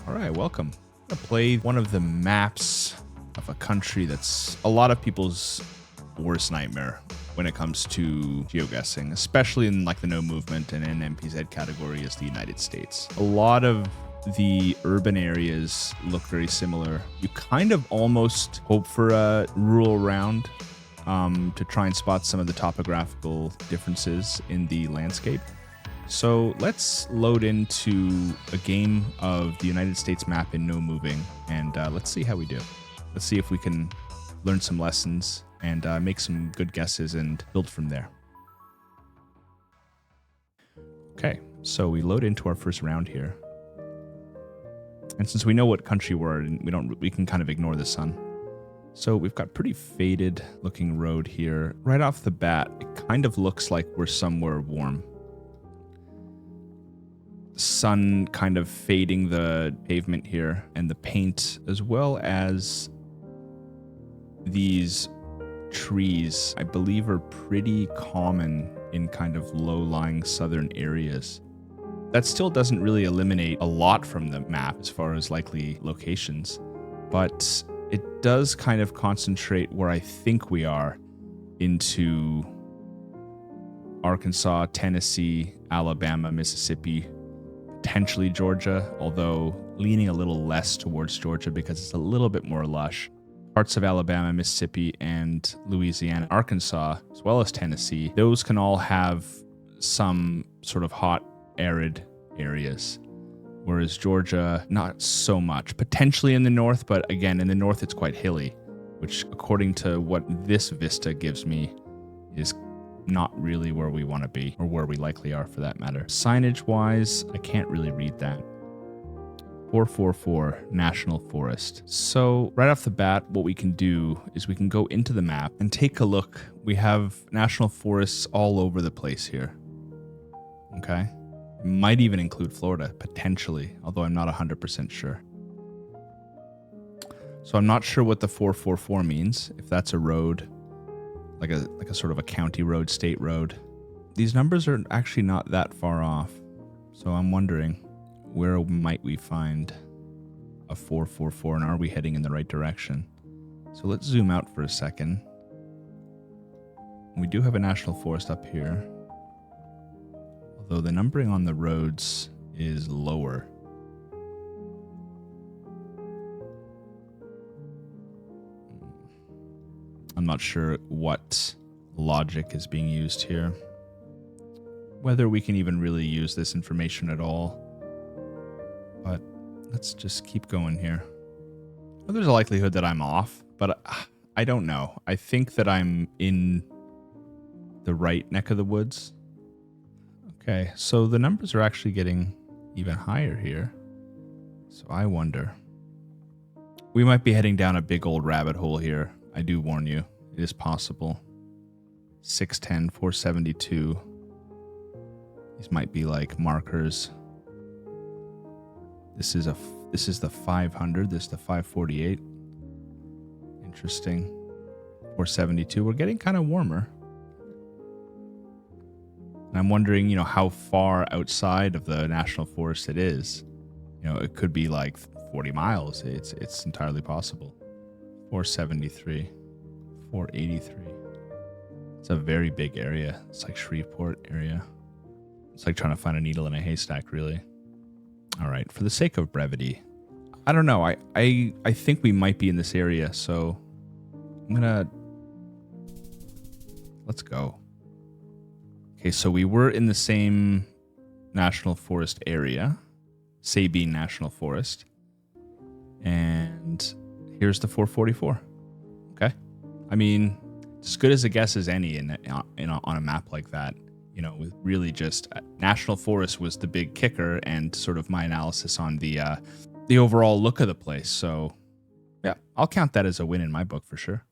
All right, welcome. I'm going to play one of the maps of a country that's a lot of people's worst nightmare when it comes to geoguessing, especially in like the no movement and NPZ category is the United States. A lot of the urban areas look very similar. You kind of almost hope for a rural round to try and spot some of the topographical differences in the landscape. So let's load into a game of the United States map in no moving, and let's see how we do. Let's see if we can learn some lessons and make some good guesses and build from there. Okay, so we load into our first round here. And since we know what country we're in, we can kind of ignore the sun. So we've got pretty faded looking road here. Right off the bat, it kind of looks like we're somewhere warm. Sun kind of fading the pavement here and the paint, as well as these trees, I believe are pretty common in kind of low-lying southern areas. That still doesn't really eliminate a lot from the map as far as likely locations, but it does kind of concentrate where I think we are into Arkansas, Tennessee, Alabama, Mississippi, potentially Georgia, although leaning a little less towards Georgia because it's a little bit more lush. Parts of Alabama, Mississippi, and Louisiana, Arkansas, as well as Tennessee, those can all have some sort of hot, arid areas. Whereas Georgia, not so much. Potentially in the north, but again, in the north it's quite hilly, which according to what this vista gives me is not really where we want to be, or where we likely are for that matter. Signage-wise, I can't really read that. 444 National Forest. So right off the bat, what we can do is we can go into the map and take a look. We have national forests all over the place here. Okay? Might even include Florida, potentially, although I'm not 100% sure. So I'm not sure what the 444 means, if that's a road, like a sort of a county road, state road. These numbers are actually not that far off. So I'm wondering, where might we find a 444, and are we heading in the right direction? So let's zoom out for a second. We do have a national forest up here, although the numbering on the roads is lower. I'm not sure what logic is being used here, whether we can even really use this information at all. But let's just keep going here. Well, there's a likelihood that I'm off, but I don't know. I think that I'm in the right neck of the woods. Okay, so the numbers are actually getting even higher here. So I wonder. We might be heading down a big old rabbit hole here. I do warn you, it is possible. 610, 472. These might be like markers. This is the 500, this is the 548. Interesting. 472, we're getting kind of warmer. And I'm wondering, how far outside of the national forest it is. It could be like 40 miles. It's entirely possible. 473, 483. It's a very big area. It's like Shreveport area. It's like trying to find a needle in a haystack, really. All right, for the sake of brevity, I don't know. I think we might be in this area, so let's go. Okay, so we were in the same national forest area, Sabine National Forest, and here's the 444. Okay, I mean, as good as a guess as any on a map like that. With really just national forest was the big kicker, and sort of my analysis on the overall look of the place. So, yeah, I'll count that as a win in my book for sure.